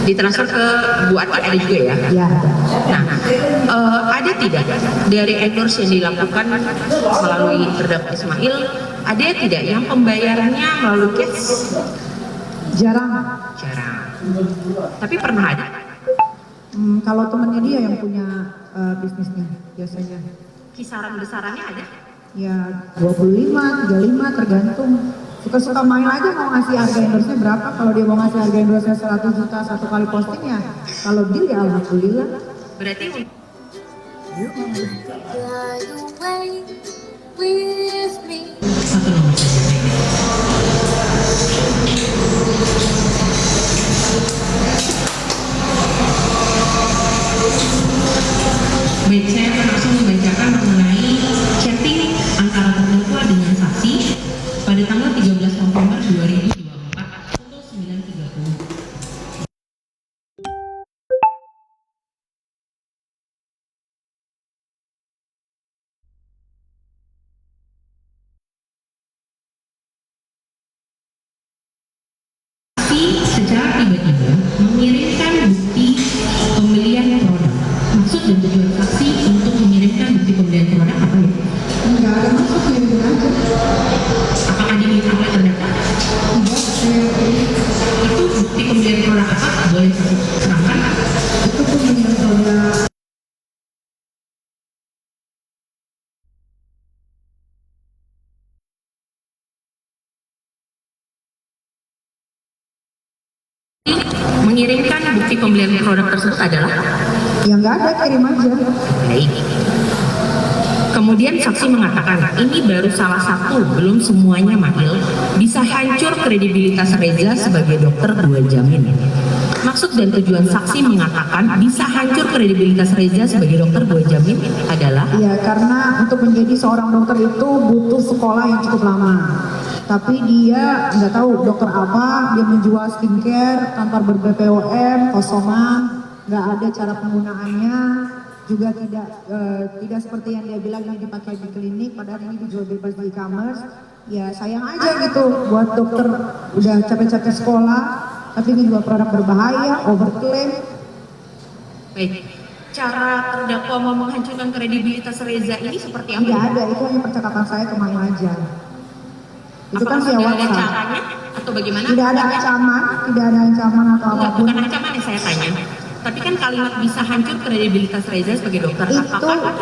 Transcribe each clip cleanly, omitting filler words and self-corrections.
ditransfer ke Bu Ati ada juga ya? Ya. Nah, ada tidak dari endorse yang dilakukan melalui terdakwa Ismail, ada tidak yang pembayarannya melalui cash? Jarang. Tapi pernah ada? Kalau temannya dia yang punya bisnisnya biasanya. Kisaran besarannya ada? Ya 25, 35 tergantung. Suka-suka main aja mau ngasih harga endorse-nya berapa. Kalau dia mau ngasih harga endorse-nya 100 juta satu kali posting ya. Kalau deal ya alhamdulillah. Berarti satu nomor baik, saya akan langsung membacakan mengenai chatting antara terdakwa dengan saksi pada tanggal 13 November 2024 pukul 9.30. Secara tiba-tiba mengirimkan bukti pembelian produk. Maksud dan tujuan saksi untuk mengirimkan bukti pembelian produk apa ya? Enggak ada maksud kirim aja. Apakah diminta oleh terdakwa? Enggak, Itu bukti pembelian produk apa? Boleh saksi terangkan? itu pembelian produk. Mengirimkan bukti pembelian produk tersebut adalah? Ya enggak ada, kirim aja. Baik. Kemudian saksi mengatakan, ini baru salah satu, belum semuanya Mahil, bisa hancur kredibilitas Reza sebagai dokter 2 jamin. Maksud dan tujuan saksi mengatakan bisa hancur kredibilitas Reza sebagai dokter 2 jamin adalah? Ya karena untuk menjadi seorang dokter itu butuh sekolah yang cukup lama. Tapi dia nggak tahu dokter apa, dia menjual skincare tanpa ber-BPOM, kosongan, nggak ada cara penggunaannya, juga tidak seperti yang dia bilang ini dipakai di klinik, padahal ini dijual bebas di e-commerce. Ya sayang aja gitu buat dokter udah capek-capek sekolah, tapi ini jual produk berbahaya, overclaim. Baik. Cara terdakwa mau menghancurkan kredibilitas Reza ini seperti apa? Tidak ada, itu hanya percakapan saya kemarin aja. Itu kan via sudah ada WhatsApp. caranya atau bagaimana? Tidak ada ancaman, tidak ada ancaman atau Enggak, apapun. bukan ancaman yang saya tanya. Tapi kan kalimat bisa hancur kredibilitas Reza sebagai dokter.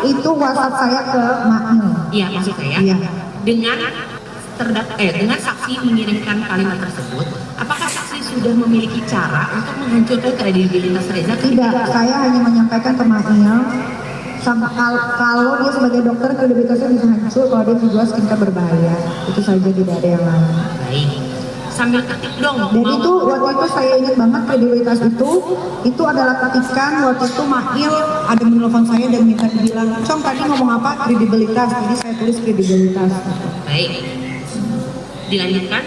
Itu WhatsApp saya ke Mail. Iya, maksud saya. Iya. Dengan saksi mengirimkan kalimat tersebut, apakah saksi sudah memiliki cara untuk menghancurkan kredibilitas Reza? Tidak, saya hanya menyampaikan ke Mail. Kalau dia sebagai dokter kredibilitasnya bisa hancur kalau dia menjual skincare berbahaya. Itu saja, tidak ada yang lain. Baik. Sambil ketik dong. Dan itu waktu itu saya ingat banget kredibilitas itu adalah ketikan waktu itu Mail ada menelpon saya dan minta dibilang, "Cong tadi ngomong apa? Kredibilitas." Jadi saya tulis kredibilitas. Baik. Dilanjutkan.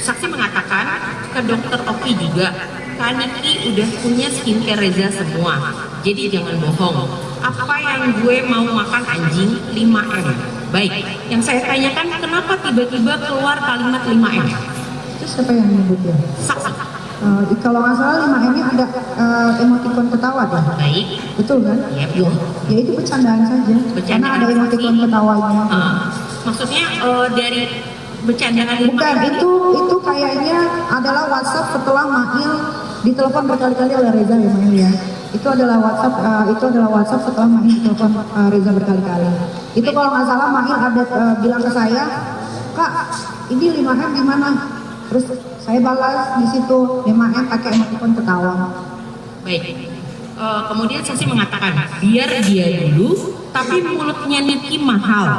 Saksi mengatakan ke dokter Oki juga, Kak Niki udah punya skincare Reza semua, jadi jangan bohong. Apa yang gue mau makan anjing 5M. Baik, yang saya tanyakan kenapa tiba-tiba keluar kalimat 5M? Itu siapa yang nyebut ya? Saksi. Kalau nggak salah 5M-nya ada emoticon ketawa deh. Baik. Betul kan? Iya, betul. Ya itu bercandaan saja. Karena ada emoticon ketawanya. Maksudnya dari bercandaan 5M? Bukan, itu kayaknya adalah WhatsApp setelah Mail ditelepon berkali-kali oleh Reza ya Mail ya. Itu adalah WhatsApp setelah Mail ditelepon Reza berkali-kali. Itu kalau nggak salah Mail ada bilang ke saya, "Kak, ini 5M di mana?" Terus saya balas di situ 5M pakai emoticon ketawa. Baik. Kemudian saksi mengatakan biar dia dulu, tapi mulutnya Niki mahal.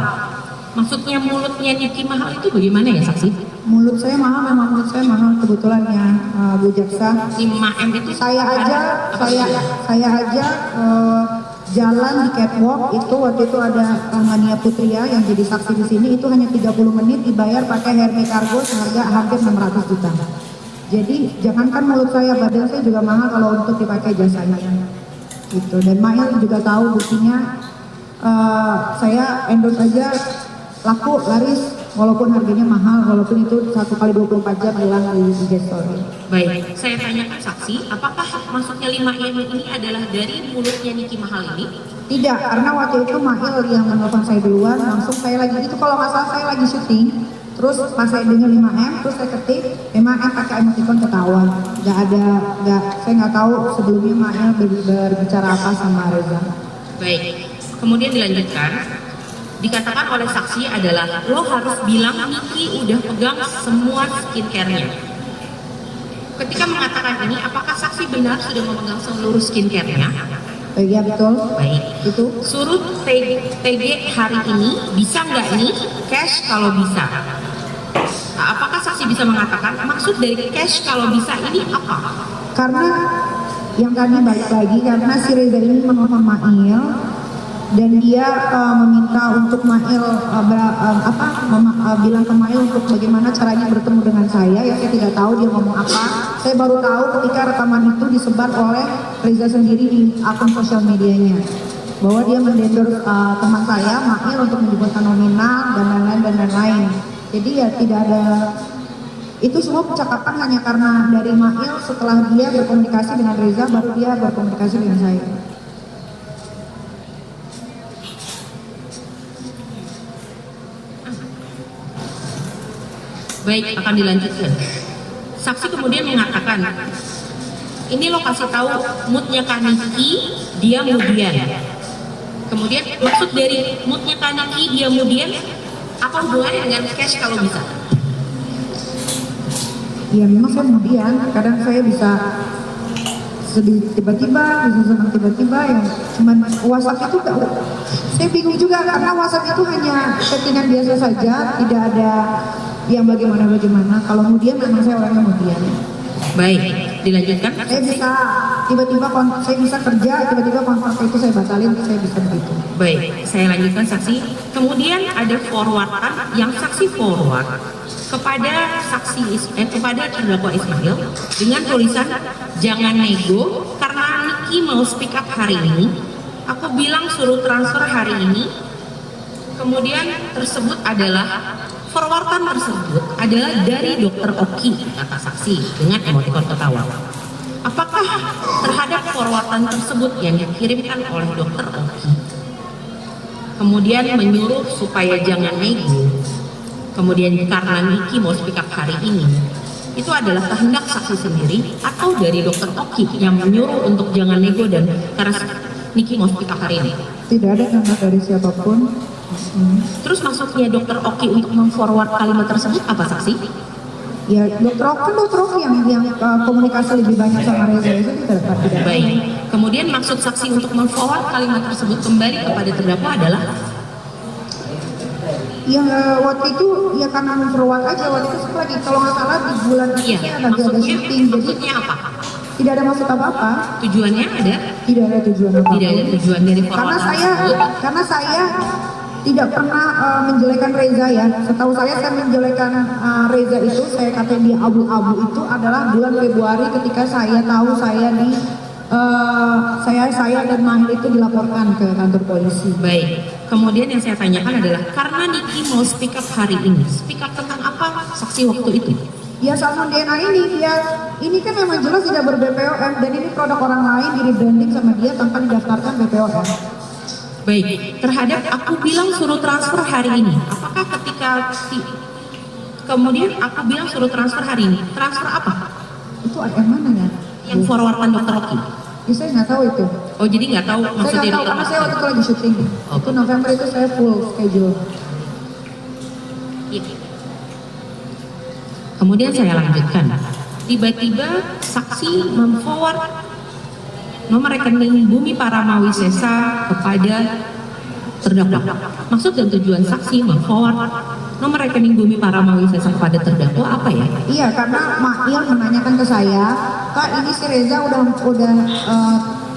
Maksudnya mulutnya Niki mahal itu bagaimana ya saksi? Mulut saya mahal, memang mulut saya mahal kebetulan ya Bu Jaksa. 5M itu Saya aja jalan di catwalk itu waktu itu ada Mania Putria yang jadi saksi di sini itu hanya 30 menit dibayar pakai Hermes Cargo seharga hampir 600 juta. Jadi jangankan mulut saya, badan saya juga mahal kalau untuk dipakai jasanya. Gitu. Dan Mail juga tahu buktinya saya endorse aja laku laris walaupun harganya mahal, walaupun itu 1 kali 24 jam hilang di IG story. Baik, saya tanyakan saksi, apakah masuknya 5M ini adalah dari mulutnya Niki Mahal ini? Tidak, karena waktu itu Mahil yang menelpon saya duluan, langsung saya lagi, itu kalau nggak salah saya lagi syuting, terus pas saya dengar 5M, terus saya ketik 5M pakai emoticon ketawa. Saya nggak tahu sebelumnya Mahil berbicara apa sama Reza. Baik, kemudian dilanjutkan, dikatakan oleh saksi adalah lo harus bilang Niki udah pegang semua skincare-nya. Ketika mengatakan ini, apakah saksi benar sudah memegang seluruh skincare-nya? Iya betul. Baik, Itu surut TG hari ini bisa nggak nih cash kalau bisa? Nah, apakah saksi bisa mengatakan maksud dari cash kalau bisa ini apa? karena yang tadi balik lagi, karena si Reza ini menelpon Mahil dan dia meminta untuk Mahil bilang ke Mahil untuk bagaimana caranya bertemu dengan saya. Ya saya tidak tahu dia ngomong apa. Saya baru tahu ketika rekaman itu disebar oleh Reza sendiri di akun sosial medianya, bahwa dia mendendor teman saya Mahil untuk menyebutkan nominal dan lain-lain. Jadi ya tidak ada, itu semua percakapan hanya karena dari Mahil setelah dia berkomunikasi dengan Reza baru dia berkomunikasi dengan saya. Baik, akan dilanjutkan. Saksi kemudian mengatakan, ini lo kasih tahu moodnya Kaniki, dia kemudian. Kemudian maksud dari moodnya Kaniki, dia kemudian, apa hubungannya dengan cash kalau bisa? Ya memang saya kemudian, kadang saya bisa sedih tiba-tiba, bisa senang tiba-tiba, yang cuman WhatsApp itu saya bingung juga karena WhatsApp itu hanya settingan biasa saja, tidak ada yang bagaimana. Kalau kemudian memang saya orangnya kemudian. Baik, dilanjutkan. Saya bisa tiba-tiba saya bisa kerja, tiba-tiba kontrak itu saya batalin, saya bisa begitu. Baik, saya lanjutkan saksi. Kemudian ada forwardan yang saksi forward kepada terdakwa Ismail dengan tulisan jangan nego karena Niki mau speak up hari ini. Aku bilang suruh transfer hari ini. Kemudian tersebut adalah forwardan tersebut adalah dari Dokter Oki, kata saksi dengan emotikon ketawa. Apakah terhadap forwardan tersebut yang dikirimkan oleh Dokter Oki kemudian menyuruh supaya jangan nego, kemudian karena Niki mau speak up hari ini, itu adalah kehendak saksi sendiri atau dari Dokter Oki yang menyuruh untuk jangan nego dan karena Niki mau speak up hari ini? Tidak ada kehendak dari siapapun. Terus maksudnya Dokter Oki untuk memforward kalimat tersebut apa saksi? Ya Dokter Oki yang komunikasi lebih banyak sama Reza itu tidak. Baik. Kemudian maksud saksi untuk memforward kalimat tersebut kembali kepada terdakwa adalah? Ya waktu itu ya karena memperluas aja, waktu itu lagi kalau nggak salah di bulan Iya. lagi ada syuting, jadi Maksudnya apa? tidak ada maksud apa-apa. Tujuannya ada? Tidak ada tujuan apa-apa. Tidak ada tujuan dari forward Karena saya tidak pernah menjelekan Reza ya. Setahu saya menjelekan Reza itu, saya katakan dia abu-abu itu adalah bulan Februari ketika saya tahu saya dan Mahir itu dilaporkan ke kantor polisi. Baik. Kemudian yang saya tanyakan adalah karena Niki mau speak up hari ini, speak up tentang apa saksi waktu itu? Ya salmon DNA ini kan memang jelas tidak ber-BPOM dan ini produk orang lain di rebranding sama dia tanpa didaftarkan BPOM. Baik, terhadap aku bilang suruh transfer hari ini, apakah ketika kemudian aku bilang suruh transfer hari ini, transfer apa? Itu yang mana ya? Yang forwardan Dokter Oki? Ya saya nggak tahu itu. Oh jadi nggak tahu Saya maksudnya nggak tahu karena saya waktu itu lagi syuting. Itu November itu saya full schedule. Iya. Kemudian saya lanjutkan. Tiba-tiba saksi memforward nomor rekening Bumi Paramawi Sesa kepada terdakwa. Maksud dan tujuan saksi memforward nomor rekening Bumi Paramawi Sesa kepada terdakwa apa ya? Iya, karena Mahil menanyakan ke saya, Kak ini si Reza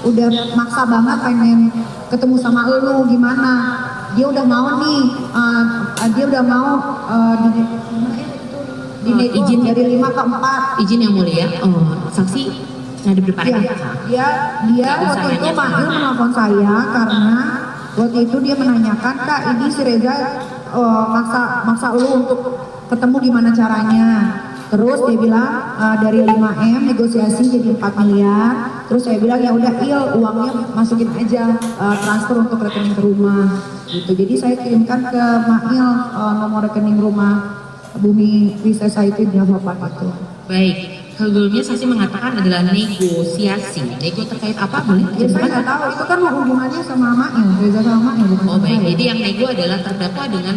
udah maksa banget pengen ketemu sama lu, gimana? Dia udah mau nih, Izin dari 5 ke 4. Izin yang mulia. Oh, saksi ngadep depan. Dia waktu itu Mahil menelpon saya karena waktu itu dia menanyakan, Kak ini si Reza maksa lu untuk ketemu gimana caranya. Terus dia bilang dari 5M negosiasi jadi 4 miliar. Terus saya bilang ya udah uangnya masukin aja transfer untuk rekening ke rumah gitu. Jadi saya kirimkan ke Mail nomor rekening rumah Bumi Wisesa itu di Bapak itu. Baik, sebelumnya saksi mengatakan adalah negosiasi. Nego terkait apa boleh? Ya saya nggak tahu, itu kan hubungannya sama Mail, Reza sama Mail. Oh baik, jadi yang nego adalah terdakwa dengan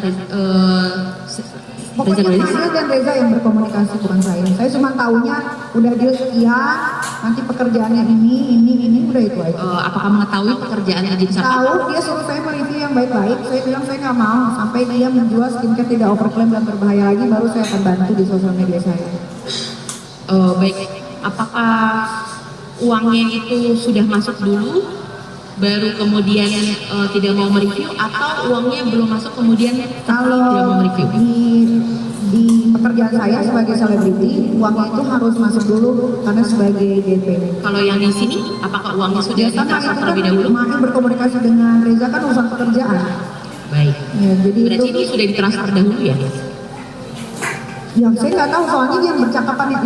Pokoknya Mail dan Reza yang berkomunikasi, bukan saya. Saya cuma tahunya udah deal sekian, nanti pekerjaannya ini udah itu aja. Apakah mengetahui pekerjaan izin sampah? Tahu, dia suruh saya mereview yang baik-baik. Saya bilang saya nggak mau sampai dia menjual skincare tidak overclaim dan berbahaya lagi, baru saya akan bantu di sosial media saya. Baik, apakah uangnya itu sudah masuk dulu, baru kemudian tidak mau mereview, atau uangnya belum masuk kemudian Kalau tidak mau mereview? di pekerjaan saya sebagai selebriti, uangnya itu harus masuk dulu karena sebagai DP. Kalau yang di sini, apakah uangnya sudah Biasanya ditransfer itu terlebih kan dahulu? Mail berkomunikasi dengan Reza kan urusan pekerjaan. Baik, Ya, jadi berarti itu ini sudah ditransfer dahulu ya? yang saya nggak tahu, soalnya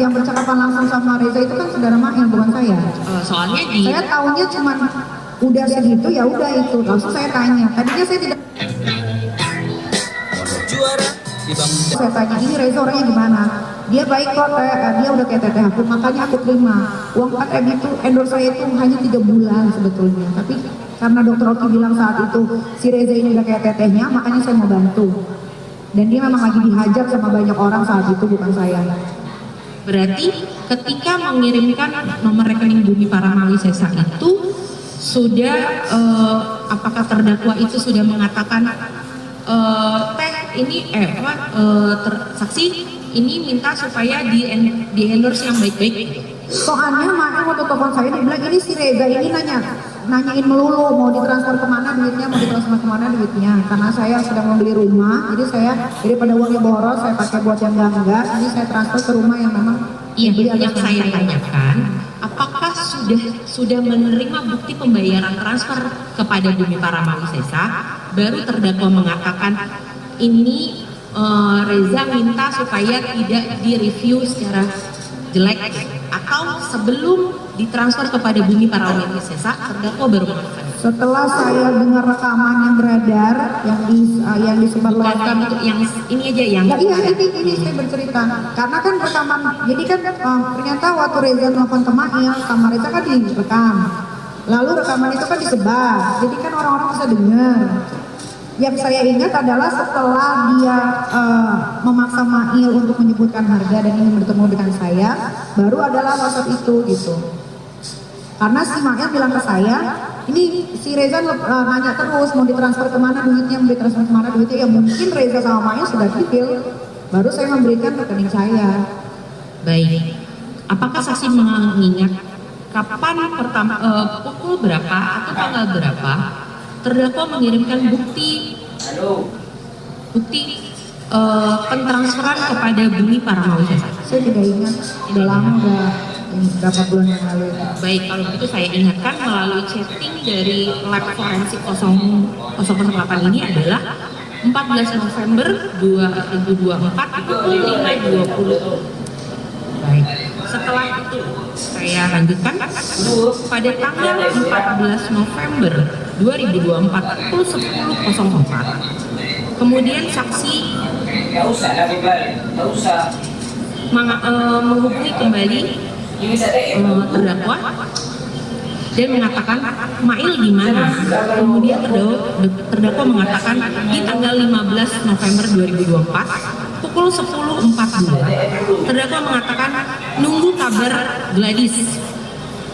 yang bercakapan langsung sama Reza itu kan saudara Mail, bukan saya. Soalnya di Saya tahunya cuma udah segitu, ya udah itu. Langsung saya tanya. Tadinya saya tidak. Juara di Bangun Saya tanya ini Reza orangnya gimana? Dia baik kok, dia udah kayak teteh aku, makanya aku terima. Uang 4M itu endorse saya itu hanya 3 bulan sebetulnya. Tapi karena dokter Oki bilang saat itu si Reza ini udah kayak tetehnya, makanya saya mau bantu. Dan dia memang lagi dihajar sama banyak orang saat itu, bukan saya. berarti ketika mengirimkan nomor rekening Bumi Paramali Sesa itu sudah apakah terdakwa itu sudah mengatakan saksi ini minta supaya di endorse yang baik-baik. Soalnya Mail waktu telepon saya dia bilang ini si Reza ini nanyain melulu mau ditransfer kemana duitnya, karena saya sedang membeli rumah, jadi saya daripada uangnya boros saya pakai buat yang enggak, jadi saya transfer ke rumah yang memang Iya, yang saya tanyakan, apakah sudah menerima bukti pembayaran transfer kepada Bumi Paramali Sesa, baru terdakwa mengatakan ini Reza minta supaya tidak direview secara jelek, atau sebelum ditransfer kepada Bumi Paramali Sesa, terdakwa baru mengatakan. Setelah saya dengar rekaman yang beredar yang disebarluaskan Bukan itu yang ini aja yang ya, iya ini saya bercerita karena kan rekaman, jadi kan ternyata waktu Reza nelfon ke Mail sama Reza kan direkam, lalu rekaman itu kan disebar, jadi kan orang-orang bisa dengar. Yang saya ingat adalah setelah dia memaksa Mail untuk menyebutkan harga dan ingin bertemu dengan saya, baru adalah WhatsApp itu gitu. Karena si Mail bilang ke saya, ini si Reza nanya terus mau ditransfer kemana duitnya, ya mungkin Reza sama Mail sudah deal, baru saya memberikan rekening saya. baik. Apakah saksi mengingat kapan pertama pukul berapa atau tanggal berapa terdakwa mengirimkan bukti pentransferan kepada Bumi Paramali Sesa? Saya tidak ingat, udah lama, udah berapa bulan yang lalu. Baik, kalau begitu saya ingatkan melalui chatting dari lab forensik 008 ini adalah 14 November 2024 pukul 5.20. Baik, setelah itu saya lanjutkan pada tanggal 14 November 2024 pukul 10.04. Kemudian saksi menghubungi kembali terdakwa dan mengatakan Mail di mana? Kemudian terdakwa mengatakan di tanggal 15 November 2024 pukul 10.42. Terdakwa mengatakan nunggu kabar Gladys.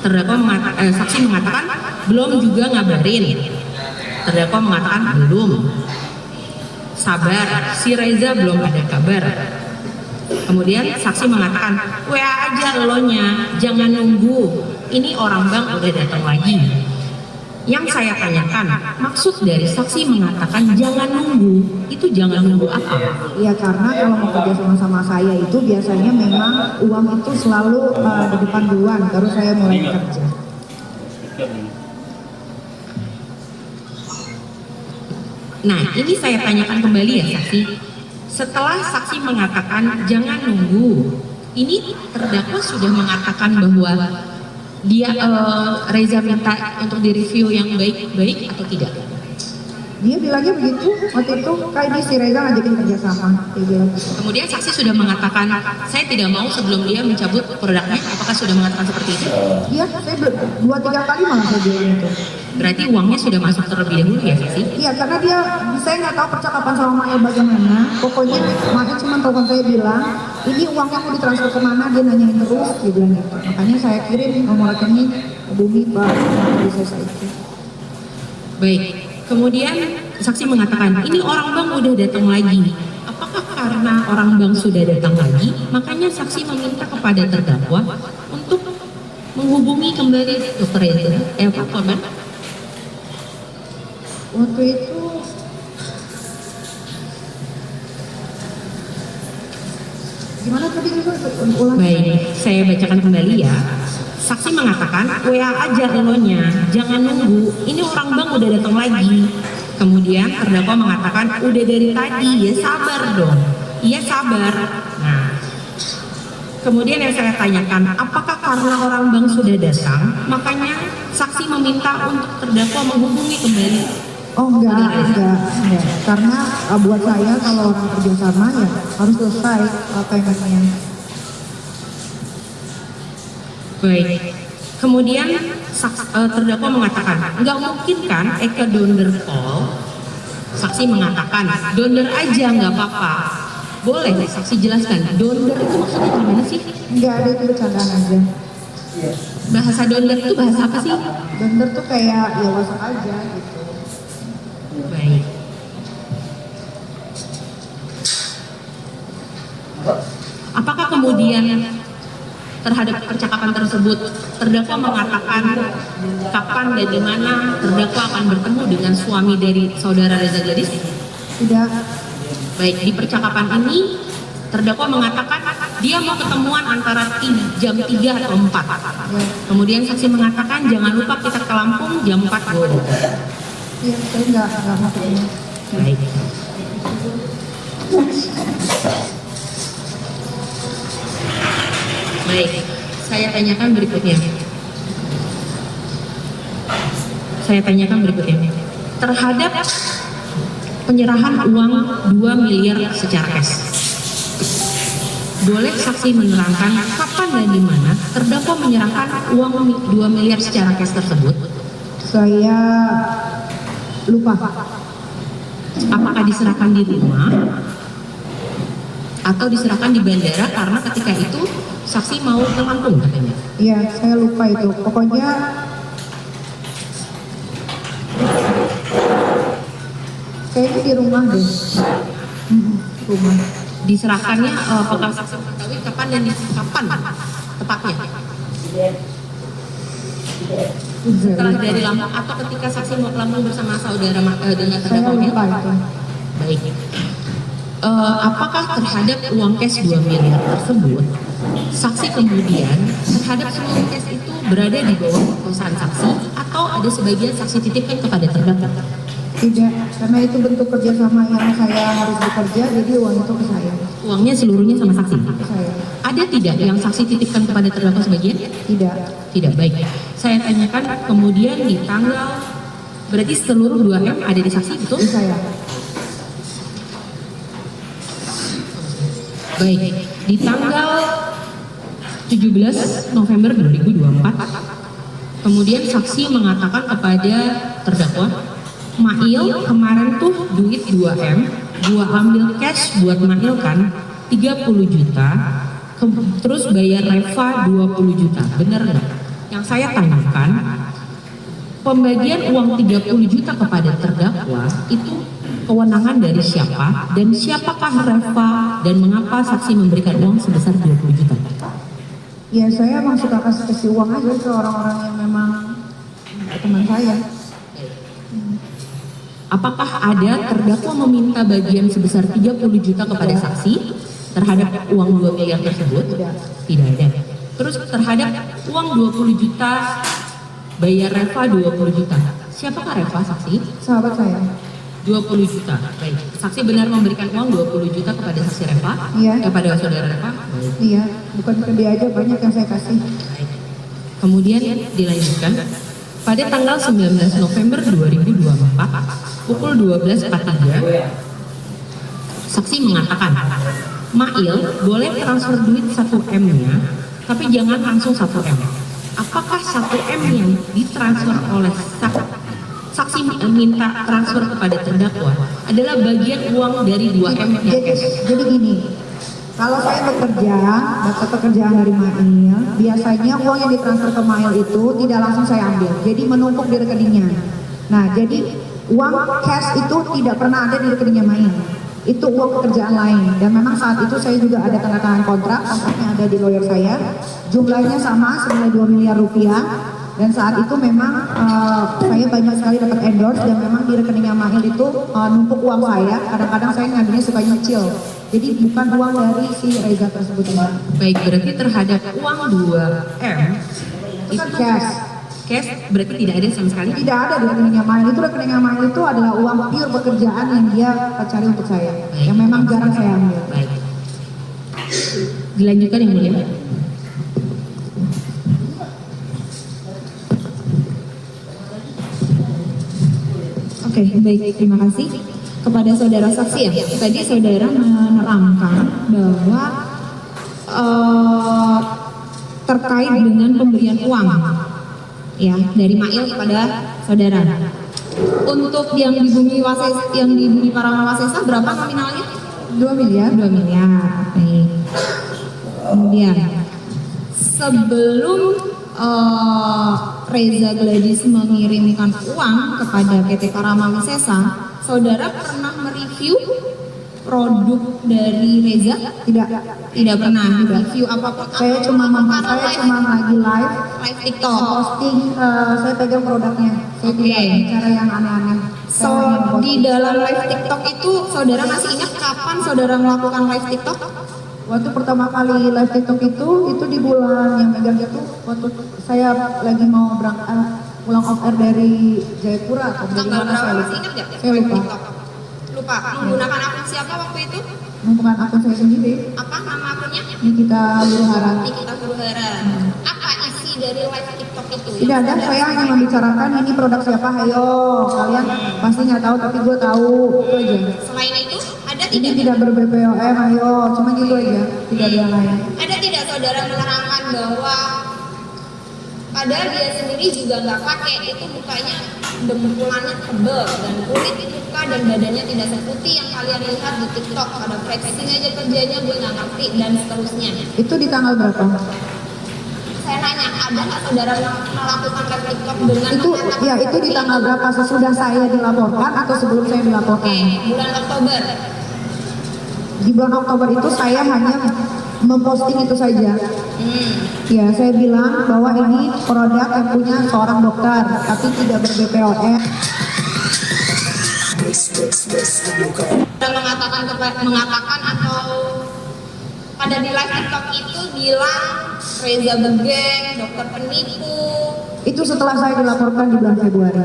Saksi mengatakan belum juga ngabarin. Terdakwa mengatakan belum. Sabar, si Reza belum ada kabar. Kemudian saksi mengatakan WA aja elonya, jangan nunggu. Ini orang bank udah datang lagi. Yang saya tanyakan, maksud dari saksi mengatakan jangan nunggu, itu jangan nunggu apa? Ya karena kalau mau kerja sama saya itu biasanya memang uang itu selalu di depan duluan, baru saya mulai kerja. Nah, ini saya tanyakan kembali ya saksi. Setelah saksi mengatakan jangan nunggu, ini terdakwa sudah mengatakan bahwa dia Reza minta untuk direview yang baik-baik atau tidak? Dia bilangnya begitu waktu itu, kayak ini si Reza ngajakin kerjasama, dia bilang gitu. Kemudian saksi sudah mengatakan saya tidak mau sebelum dia mencabut produknya. Apakah sudah mengatakan seperti itu? Iya, saya 2-3 kali malah saya bilang itu. Berarti uangnya sudah masuk terlebih dahulu ya saksi? Iya, karena dia, saya nggak tahu percakapan sama Mail bagaimana. Pokoknya Mail cuma telepon saya bilang, ini uangnya mau ditransfer kemana, dia nanyain terus, dia bilang gitu. Makanya saya kirim nomor rekening ke Bumi Pak, saya itu. Baik. Kemudian saksi mengatakan ini orang bank udah datang lagi. Apakah karena orang bank sudah datang lagi, makanya saksi meminta kepada terdakwa untuk menghubungi kembali dokter Eva korban? Waktu itu gimana tadi itu ulang? Baik, saya bacakan kembali ya. Saksi mengatakan WA aja elonya, jangan nunggu. Ini orang bank udah datang lagi. Kemudian terdakwa mengatakan udah dari tadi, ya sabar dong. Iya sabar. Nah, kemudian yang saya tanyakan, apakah karena orang bank sudah datang, makanya saksi meminta untuk terdakwa menghubungi kembali? Oh enggak. Karena buat saya kalau orang kerjasama ya harus selesai paymentnya. Baik. Kemudian terdakwa mengatakan, nggak mungkin kan Eka donder call? Saksi mengatakan, donder aja nggak apa-apa. Boleh saksi jelaskan, donder itu maksudnya gimana sih? Enggak ada, itu bercandaan aja. Bahasa donder itu bahasa apa sih? Donder tuh kayak ya WhatsApp aja gitu. Baik. Apakah kemudian terhadap percakapan tersebut terdakwa mengatakan kapan dan di mana terdakwa akan bertemu dengan suami dari saudara Reza Gladys? Tidak. Baik, di percakapan ini terdakwa mengatakan dia mau ketemuan antara jam 3 atau 4. Kemudian saksi mengatakan jangan lupa kita ke Lampung jam 4 Go. Iya, saya enggak mau ketemu. Baik. Baik, saya tanyakan berikutnya. Terhadap penyerahan uang 2 miliar secara cash. Boleh saksi menerangkan kapan dan di mana terdakwa menyerahkan uang 2 miliar secara cash tersebut? Saya lupa. Apakah diserahkan di rumah atau diserahkan di bandara karena ketika itu saksi mau ke Lampung katanya? Iya, saya lupa itu. Pokoknya kayaknya di rumah deh. Rumah. Diserahkannya apakah saksi mengetahui kapan dan kapan tepatnya? Setelah dari Lampung atau ketika saksi mau ke Lampung bersama saudara dengan Saya terdakwa? lupa itu. Baik. Apakah terhadap uang cash 2 miliar tersebut saksi kemudian terhadap seluruh cash itu berada di bawah kekuasaan saksi atau ada sebagian saksi titipkan kepada terdakwa? Tidak, karena itu bentuk kerjasama yang saya harus bekerja, jadi uang itu ke saya. Uangnya seluruhnya sama saksi? Ke saya. Ada tidak yang saksi titipkan kepada terdakwa sebagian? Tidak. Tidak, baik. Saya tanyakan kemudian di tanggal, berarti seluruh 2M ada di saksi, betul? Di saya. Baik, di tanggal 17 November 2024, kemudian saksi mengatakan kepada terdakwa, Mail kemarin tuh duit 2M, gua ambil cash buat Mail kan 30 juta, terus bayar Reva 20 juta, bener nggak? Yang saya tanyakan, pembagian uang 30 juta kepada terdakwa itu kewenangan dari siapa dan siapakah Reva dan mengapa saksi memberikan uang sebesar 20 juta? Ya saya emang suka kasih uang aja ke orang-orang yang memang teman saya. Apakah ada terdakwa meminta bagian sebesar 30 juta kepada saksi terhadap uang 2 miliar tersebut? Tidak ada. Terus terhadap uang 20 juta bayar Reva 20 juta. Siapakah Reva saksi? Sahabat saya. 20 juta. Baik. Saksi benar memberikan uang 20 juta kepada saksi Reva? Iya. Kepada saudara Reva? Baik. Iya, bukan ke dia aja, banyak yang saya kasih. Baik. Kemudian dilanjutkan. Pada tanggal 19 November 2024 pukul 12.43 saksi mengatakan Mail boleh transfer duit 1M-nya tapi jangan langsung 1M. Apakah 1M yang ditransfer oleh saksi minta transfer kepada terdakwa adalah bagian uang dari 2M yang cash? Jadi gini, kalau saya bekerja, dapat pekerjaan dari Mail, biasanya uang yang ditransfer ke Mail itu tidak langsung saya ambil, jadi menumpuk di rekeningnya. Nah, jadi uang cash itu tidak pernah ada di rekeningnya Mail. Itu uang pekerjaan lain, dan memang saat itu saya juga ada tanda tangan kontraknya ada di lawyer saya, jumlahnya sama senilai 2 miliar rupiah, dan saat itu memang saya banyak sekali dapat endorse, dan memang di rekeningnya Mail itu numpuk uang saya, kadang-kadang saya ngambilnya suka nyicil, jadi bukan uang dari si Reza tersebut. Baik, berarti terhadap uang 2M Itu cash. cash berarti tidak ada sama sekali? Tidak ada di rekeningnya Mail. Itu rekeningnya Mail itu adalah uang pure pekerjaan yang dia cari untuk saya, yang memang jarang saya ambil. Baik. Dilanjutkan yang mulia. Oke, baik, terima kasih kepada saudara saksi ya. Tadi saudara menerangkan bahwa terkait dengan pemberian uang ya dari Mail kepada saudara. Untuk yang di Bumi Paramawasesa berapa nominalnya? 2 miliar. 2 miliar. Baik. Kemudian sebelum Reza Gladys mengirimkan uang kepada PT Paramawasesa, saudara pernah mereview produk dari Reza? Tidak pernah review apapun. Saya cuma lagi live TikTok. posting, saya pegang produknya. Saya Oke. tidak bicara yang aneh-aneh. So di dalam live TikTok itu saudara masih ingat kapan saudara melakukan live TikTok? Waktu pertama kali live TikTok itu di bulan yang megang itu, waktu saya lagi mau berangkat pulang off air dari Jayapura atau dari Tanggal mana berapa saya masih lupa. ingat nggak? Saya lupa. TikTok. Lupa. Menggunakan akun siapa waktu itu? Bukan akun saya sendiri. Apa nama akunnya? Nikita Luhara. Nikita Furuhara. Apa isi dari live TikTok itu? Tidak ada, saya hanya membicarakan ini produk siapa, ayo kalian pasti nggak tahu tapi gue tahu, itu aja. Selain itu, ada Ini tidak? tidak ber-BPOM, ayo, cuma gitu aja, tidak ada yang lain. Ada tidak saudara menerangkan bahwa padahal dia sendiri juga nggak pakai, itu mukanya dengkulannya tebel dan kulit muka dan badannya tidak seputih yang kalian lihat di TikTok. Pada flexing aja kerjanya gue nggak ngerti dan seterusnya. Itu di tanggal berapa? Saya nanya, ada nggak saudara melakukan live TikTok dengan Itu mengatakan ya itu di tanggal berapa? Sesudah saya dilaporkan atau sebelum saya Oke, dilaporkan? bulan Oktober. Di bulan Oktober itu saya hanya memposting itu saja. Ya, saya bilang bahwa ini produk yang punya seorang dokter, tapi tidak ber-BPOM. Sudah mengatakan atau pada di live TikTok itu bilang Reza Begeng, dokter penipu. Itu setelah saya dilaporkan di bulan Februari.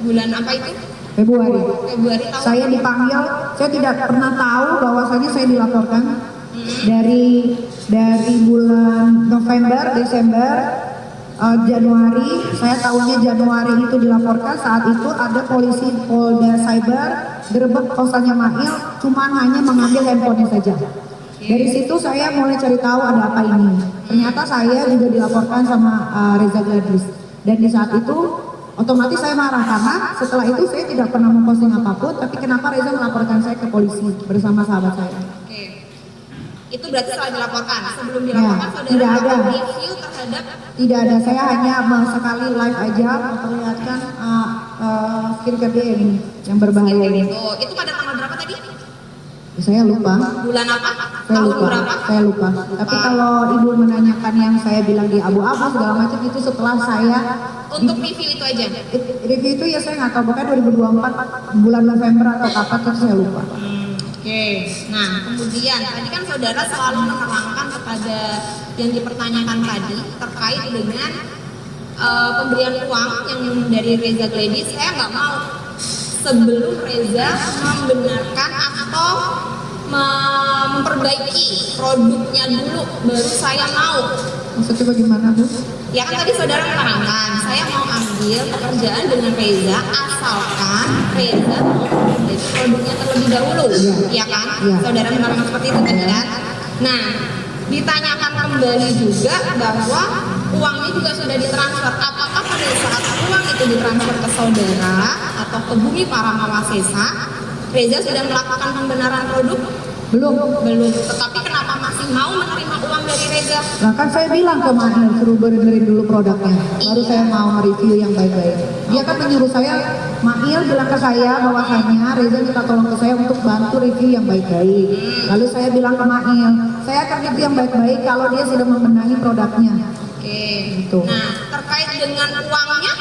Bulan apa itu? Februari. Februari tahun. Saya dipanggil, saya tidak pernah tahu bahwasanya saya dilaporkan dari bulan November, Desember, Januari. Saya tahunya Januari itu dilaporkan. Saat itu ada polisi Polda Cyber gerebek kosannya Mail, cuman hanya mengambil handphonenya saja. Dari situ saya mulai cari tahu ada apa ini. Ternyata saya juga dilaporkan sama Reza Gladys. Dan di saat itu otomatis saya marah karena setelah itu saya tidak pernah memposting apapun, tapi kenapa Reza melaporkan saya ke polisi bersama sahabat saya? Oke. Itu berarti setelah dilaporkan. Sebelum dilaporkan Ya, saudara tidak ada. melakukan review terhadap Tidak ada, saya hanya sekali live aja memperlihatkan skincare dia ini yang berbahaya ini. itu pada tanggal berapa tadi? Saya lupa, Bulan apa? saya Tahun lupa, berapa? saya lupa. Tapi kalau ibu menanyakan yang saya bilang di abu-abu segala macam itu setelah saya Untuk review itu aja. review itu ya saya nggak tahu, bukan 2024 bulan November atau kapan itu saya lupa. Oke, nah kemudian tadi kan saudara selalu menerangkan kepada yang dipertanyakan tadi terkait dengan pemberian uang yang dari Reza Gladys. Saya nggak mau sebelum Reza membenarkan atau memperbaiki produknya dulu, baru saya mau. Maksudnya bagaimana, Bu? Ya kan tadi saudara menerangkan, saya mau ambil pekerjaan dengan Reza asalkan Reza mau memperbaiki produknya terlebih dahulu, ya kan? Iya. Saudara menerangkan seperti itu tadi kan? Nah, ditanyakan kembali juga bahwa uangnya juga sudah ditransfer. Apakah pada saat uang itu ditransfer ke saudara atau ke Bumi Para Mawasesa, Reza sudah melakukan pembenaran produk? Belum. Belum. Tetapi kenapa masih mau menerima uang dari Reza? Nah kan saya bilang ke Mail, suruh benerin dulu produknya, baru saya mau mereview yang baik-baik. Dia kan menyuruh saya, Mail bilang ke saya bahwasanya Reza minta tolong ke saya untuk bantu review yang baik-baik. Lalu saya bilang ke Mail, saya akan review yang baik-baik kalau dia sudah membenahi produknya. Oke. Gitu. Nah, terkait dengan uangnya,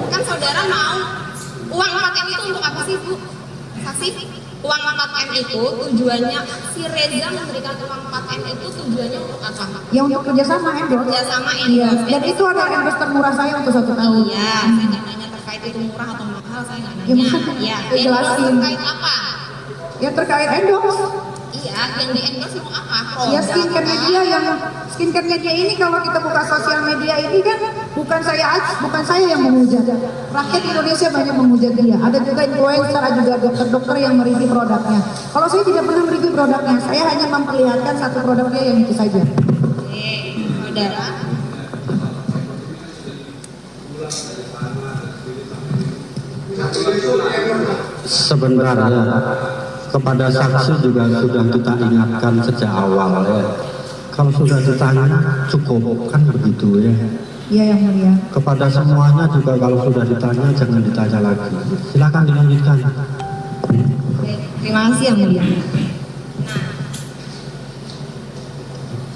kan saudara mau uang 4M itu untuk apa sih, Bu? Saksi? Uang 4M itu tujuannya, si Reza memberikan uang 4M itu tujuannya untuk apa? Ya untuk kerjasama endorse. Kerjasama Iya. endorse. Dan itu ada endorse termurah saya untuk 1 tahun. Iya, saya nggak nanya terkait itu murah atau mahal, saya nggak Ya, nanya. maksudnya, Iya, ya jelasin. terkait apa? Ya terkait endorse. Iya, yang di endorse mau apa? Ya skincare media ini kalau kita buka sosial media ini kan bukan saya yang menghujat. Rakyat Indonesia banyak menghujat dia. Ada juga influencer, ada juga dokter-dokter yang mereview produknya. Kalau saya tidak pernah mereview produknya, saya hanya memperlihatkan satu produknya yang itu saja. Oke, saudara. Sebenarnya kepada saksi juga sudah kita ingatkan sejak awal ya. Kalau sudah ditanya cukup kan begitu ya. Iya yang mulia. Kepada semuanya juga kalau sudah ditanya jangan ditanya lagi. Silakan dilanjutkan. Oke, terima kasih yang mulia.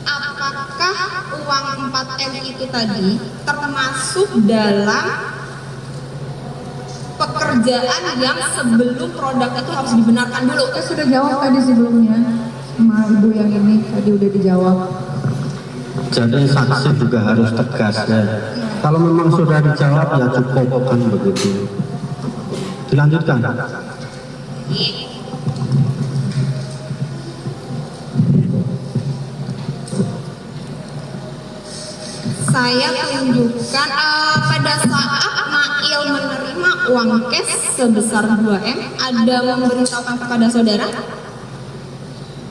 Nah, apakah uang 4M itu tadi termasuk dalam pekerjaan yang sebelum produk itu harus dibenarkan dulu? Saya sudah jawab tadi sebelumnya sama ibu yang ini tadi udah dijawab. Jadi saksi juga harus tegas ya. Kalau memang sudah dijawab ya cukup kan begitu. Dilanjutkan. Saya tunjukkan pada saat Mail menerima uang cash sebesar 2M, ada memberitahukan kepada saudara?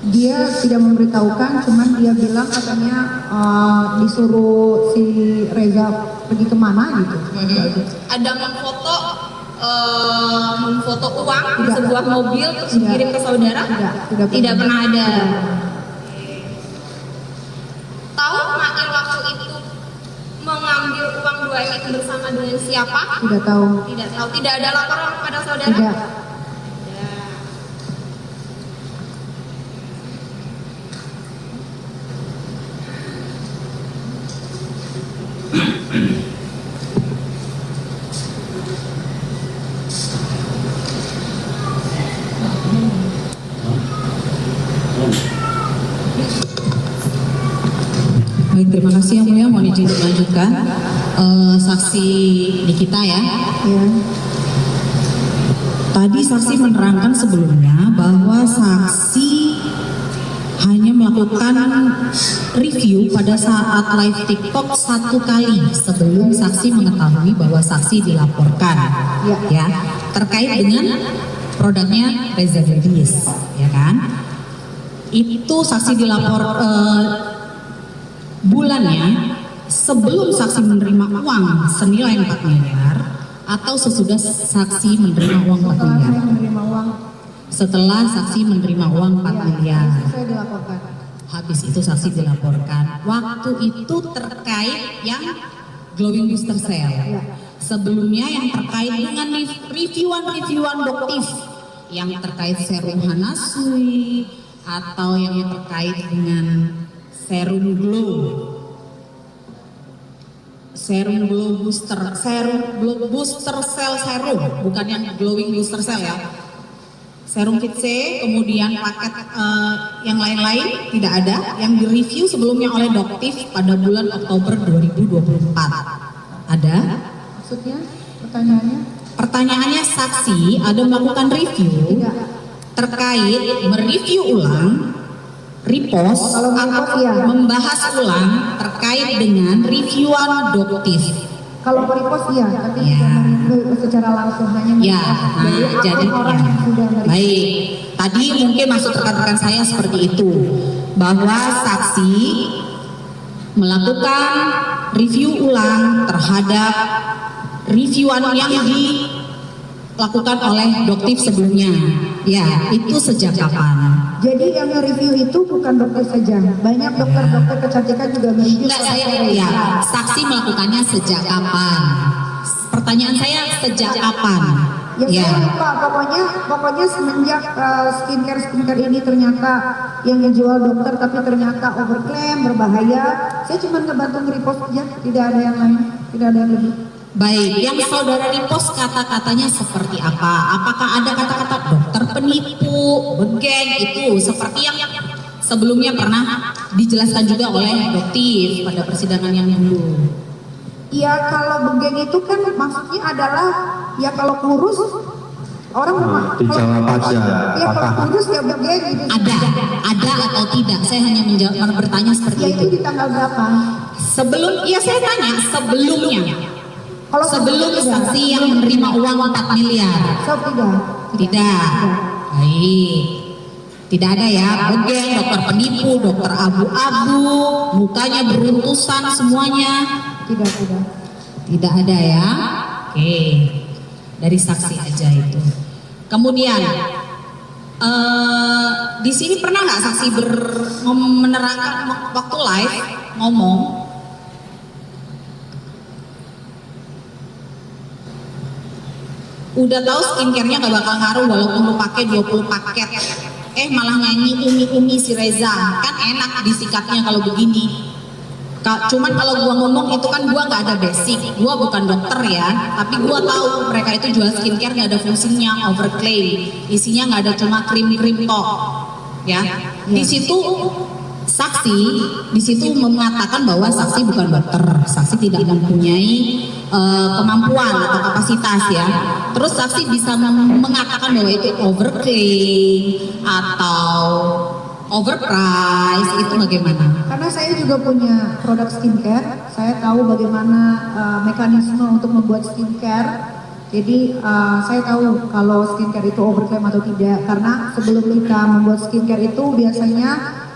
Dia tidak memberitahukan, cuman dia bilang katanya disuruh si Reza pergi kemana gitu. Ada memfoto uang di Tidak. sebuah mobil terus Tidak. dikirim ke saudara? Tidak pernah ada. Tidak. Tahu Mail waktu itu mengambil uang 2M itu bersama dengan siapa? Tidak tahu. Tidak tahu. Tidak ada laporan kepada saudara? Tidak. Baik, terima kasih yang mulia. Mohon izin dilanjutkan. Saksi Nikita ya. Ya. Tadi saksi menerangkan sebelumnya bahwa saksi hanya melakukan review pada saat live TikTok 1 kali sebelum saksi mengetahui bahwa saksi dilaporkan, ya, terkait dengan produknya Reza Gadis, ya kan? Itu saksi dilapor bulannya sebelum saksi menerima uang senilai 4 miliar atau sesudah saksi menerima uang 4 Setelah miliar. saya menerima uang, Setelah saksi menerima uang 4 miliar, saya dilaporkan. habis itu saksi dilaporkan. Waktu itu terkait yang glowing booster cell. Sebelumnya yang terkait dengan reviewan doktif, yang terkait serum Hanasui atau yang terkait dengan serum glow booster cell serum, bukan yang glowing booster cell ya. Serum Kit C, kemudian paket yang lain-lain tidak ada, yang direview sebelumnya oleh Doktif pada bulan Oktober 2024. Ada? Maksudnya pertanyaannya? Pertanyaannya, saksi ada melakukan review Tidak. terkait mereview ulang, repost, Kalau repost, atau iya. membahas ulang terkait dengan reviewan doktif. Kalau repost iya, tapi Ya. tidak mereview secara langsung hanya Ya, dari akun jadi orang ya. yang sudah mereview. Baik, tadi mungkin maksud rekan-rekan saya seperti itu, bahwa saksi melakukan review ulang terhadap reviewan yang dilakukan oleh doktif sebelumnya. Ya, itu sejak kapan? Jadi yang nge-review itu bukan dokter saja, banyak dokter-dokter kecantikan juga nge-review. Enggak, saya ya, saksi melakukannya sejak kapan? Pertanyaan saya, sejak kapan? Ya, saya lupa, pokoknya semenjak skincare ini ternyata yang ngejual dokter tapi ternyata overclaim, berbahaya. Saya cuma ngebantu nge-repost aja, tidak ada yang lain, tidak ada yang lebih. Baik, yang saudara repost kata-katanya seperti apa? Apakah ada kata-kata dokter penipu, begeng, itu seperti yang sebelumnya pernah dijelaskan juga oleh doktif pada persidangan yang dulu? Iya, kalau begeng itu kan maksudnya adalah ya kalau kurus orang Dijawab aja, ya kalau apakah kurus ya begeng gitu. Ada atau tidak? Saya hanya bertanya Ya seperti itu itu. di tanggal berapa? Sebelum, ya saya tanya sebelumnya. Kalau Sebelum tidak. saksi yang menerima uang 4 miliar. So, tidak. Tidak. Baik. Tidak ada ya, begeng, dokter penipu, dokter abu-abu, mukanya beruntusan semuanya. Tidak. Tidak ada ya. Oke. Dari saksi aja itu. Kemudian di sini pernah nggak saksi menerangkan waktu live ngomong udah tahu skincare-nya gak bakal ngaruh walaupun lu pakai 20 paket, malah nyanyi umi si Reza, kan enak disikatnya kalau begini. Cuman kalau gua ngomong itu kan gua nggak ada basic, gua bukan dokter ya, tapi gua tahu mereka itu jual skincare nggak ada fungsinya, overclaim, isinya nggak ada cuma krim-krim tok, ya. Di situ saksi di situ mengatakan bahwa saksi bukan dokter, saksi tidak mempunyai kemampuan atau kapasitas ya. Terus saksi bisa mengatakan bahwa itu overclaim atau overprice, itu bagaimana? Karena saya juga punya produk skincare, saya tahu bagaimana mekanisme untuk membuat skincare. Jadi saya tahu kalau skincare itu overclaim atau tidak. Karena sebelum kita membuat skincare itu biasanya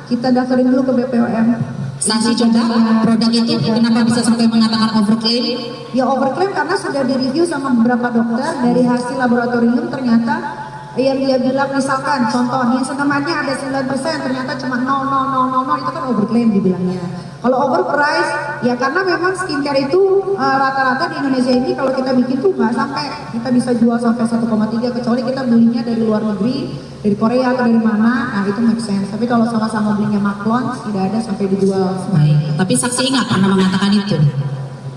kita daftarin dulu ke BPOM. Saksi coba produk itu kenapa bisa sampai mengatakan overclaim? Ya overclaim karena sudah direview sama beberapa dokter, dari hasil laboratorium ternyata yang dia bilang misalkan contoh niacinamide-nya ada 9% ternyata cuma 0,000 itu kan overclaim dibilangnya. Kalau overprice ya karena memang skincare itu rata-rata di Indonesia ini kalau kita bikin tuh nggak sampai kita bisa jual sampai 1,3 kecuali kita belinya dari luar negeri, dari Korea atau dari mana, nah itu make sense. Tapi kalau sama-sama belinya Maklon tidak ada sampai dijual. Baik, tapi saksi nggak pernah mengatakan itu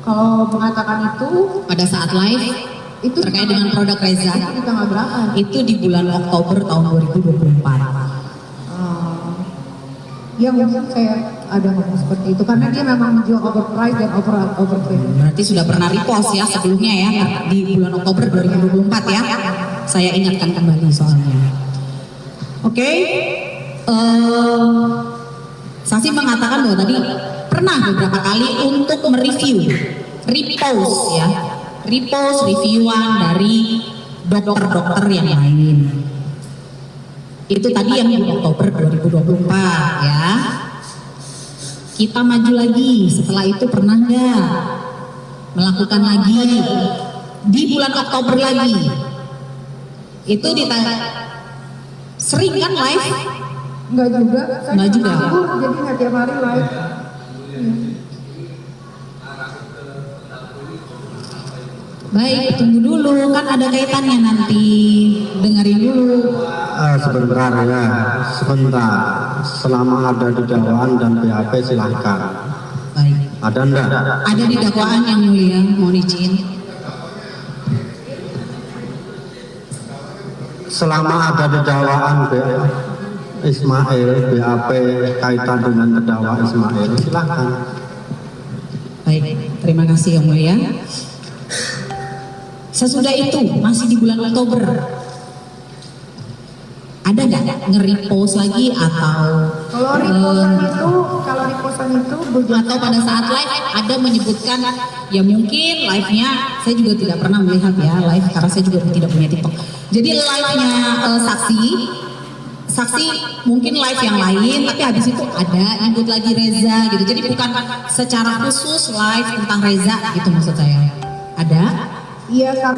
Kalau mengatakan itu pada saat live itu terkait dengan produk Reza. itu di tanggal berapa? Itu di bulan Oktober tahun 2024. Ya mungkin saya ada ngomong seperti itu karena dia memang menjual overprice dan overclaim. Berarti sudah pernah repost ya sebelumnya ya di bulan Oktober 2024 ya. Saya ingatkan kembali soalnya. Oke. Saksi mengatakan bahwa tadi pernah beberapa kali untuk mereview, repost ya, repost reviewan dari dokter-dokter yang lain. Itu tadi yang di Oktober 2024 ya. Kita maju lagi, setelah itu pernah nggak melakukan lagi di bulan Oktober lagi? Itu ditanya, sering kan live? Enggak juga, saya Enggak juga. nganggur, jadi nggak tiap hari live. Baik, tunggu dulu, kan ada kaitannya nanti. Dengerin dulu. Sebentar ya, sebentar. Selama ada di dakwaan dan BAP silahkan. Baik. Ada enggak? Ada di dakwaan yang mulia, mohon izin. Selama ada di dakwaan Ismail, BAP kaitan dengan terdakwa Ismail, silahkan. Baik, terima kasih yang mulia. Sesudah itu masih di bulan Oktober, ada nggak nge-repost lagi atau Kalau repostan itu atau pada saat live ada menyebutkan ya mungkin live-nya saya juga tidak pernah melihat ya live karena saya juga tidak punya TikTok. Jadi live-nya saksi mungkin live yang lain tapi habis itu ada nyebut lagi Reza gitu. Jadi bukan secara khusus live tentang Reza gitu maksud saya. Ada? iya Kak.